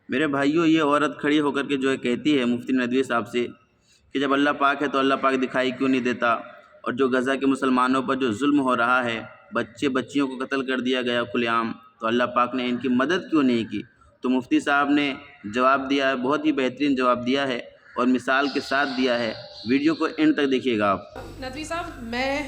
میرے بھائیوں، یہ عورت کھڑی ہو کر کے جو ہے کہتی ہے مفتی ندوی صاحب سے کہ جب اللہ پاک ہے تو اللہ پاک دکھائی کیوں نہیں دیتا، اور جو غزہ کے مسلمانوں پر جو ظلم ہو رہا ہے، بچیوں کو قتل کر دیا گیا کھلے عام، تو اللہ پاک نے ان کی مدد کیوں نہیں کی؟ تو مفتی صاحب نے جواب دیا ہے، بہت ہی بہترین جواب دیا ہے اور مثال کے ساتھ دیا ہے۔ ویڈیو کو اینڈ تک دیکھیے گا آپ۔ ندوی صاحب، میں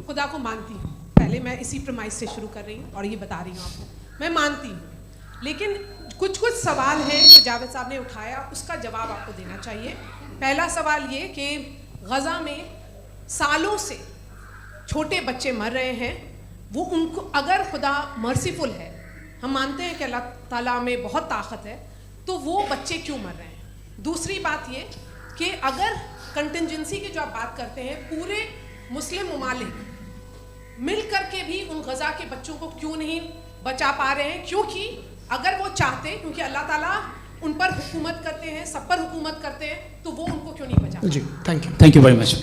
خدا کو مانتی ہوں، پہلے میں اسی پرمائز سے شروع کر رہی ہوں اور یہ بتا رہی ہوں آپ کو، میں مانتی ہوں، لیکن کچھ سوال ہیں جو جاوید صاحب نے اٹھایا، اس کا جواب آپ کو دینا چاہیے۔ پہلا سوال یہ کہ غزہ میں سالوں سے چھوٹے بچے مر رہے ہیں، وہ ان کو اگر خدا مرسیفل ہے، ہم مانتے ہیں کہ اللہ تعالیٰ میں بہت طاقت ہے، تو وہ بچے کیوں مر رہے ہیں؟ دوسری بات یہ کہ اگر کنٹنجنسی کی جو آپ بات کرتے ہیں، پورے مسلم ممالک مل کر کے بھی ان غزہ کے بچوں کو کیوں نہیں بچا پا رہے ہیں؟ کیونکہ اگر وہ چاہتے، کیونکہ اللہ تعالیٰ ان پر حکومت کرتے ہیں، سب پر حکومت کرتے ہیں، تو وہ ان کو کیوں نہیں بچا؟ جی تھینک یو ویری مچ۔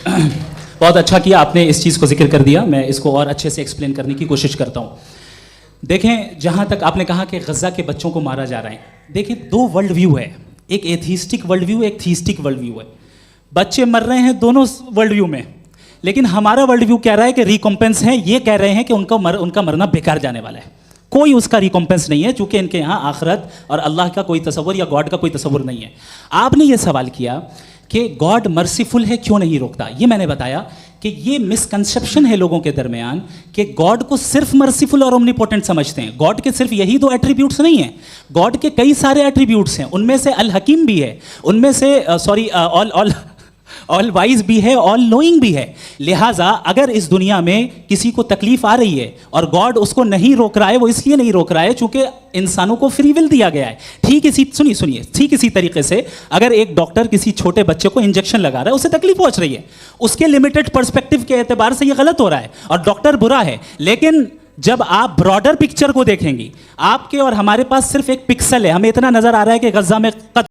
بہت اچھا کیا آپ نے اس چیز کو ذکر کر دیا، میں اس کو اور اچھے سے ایکسپلین کرنے کی کوشش کرتا ہوں۔ دیکھیں، جہاں تک آپ نے کہا کہ غزہ کے بچوں کو مارا جا رہا ہے، دیکھیں دو ورلڈ ویو ہے، ایک ایتھیسٹک ورلڈ ویو، ایک تھیسٹک ورلڈ ویو ہے۔ بچے مر رہے ہیں دونوں ورلڈ ویو میں، لیکن ہمارا ورلڈ ویو کہہ رہا ہے کہ ریکمپنس ہے، یہ کہہ رہے ہیں کہ ان کا مرنا بیکار جانے والا ہے، کوئی اس کا ریکمپنس نہیں ہے، چونکہ ان کے یہاں آخرت اور اللہ کا کوئی تصور یا گاڈ کا کوئی تصور نہیں ہے۔ آپ نے یہ سوال کیا کہ گاڈ مرسیفل ہے، کیوں نہیں روکتا؟ یہ میں نے بتایا کہ یہ مسکنسیپشن ہے لوگوں کے درمیان کہ گاڈ کو صرف مرسیفل اور اومنیپوٹنٹ سمجھتے ہیں۔ گاڈ کے صرف یہی دو ایٹریبیوٹس نہیں ہیں، گاڈ کے کئی سارے ایٹریبیوٹس ہیں، ان میں سے الحکیم بھی ہے، ان میں سے آل وائز بھی ہے، آل نوئنگ بھی ہے۔ لہٰذا اگر اس دنیا میں کسی کو تکلیف آ رہی ہے اور گاڈ اس کو نہیں روک رہا ہے، وہ اس لیے نہیں روک رہا ہے چونکہ انسانوں کو فری ول دیا گیا ہے۔ ٹھیک اسی طریقے سے اگر ایک ڈاکٹر کسی چھوٹے بچے کو انجیکشن لگا رہا ہے، اسے تکلیف پہنچ رہی ہے، اس کے لمیٹڈ پرسپیکٹو کے اعتبار سے یہ غلط ہو رہا ہے اور ڈاکٹر برا ہے، لیکن جب آپ براڈر پکچر کو دیکھیں گی، آپ کے اور ہمارے پاس صرف ایک پکسل ہے، ہمیں اتنا نظر آ رہا ہے کہ غزہ میں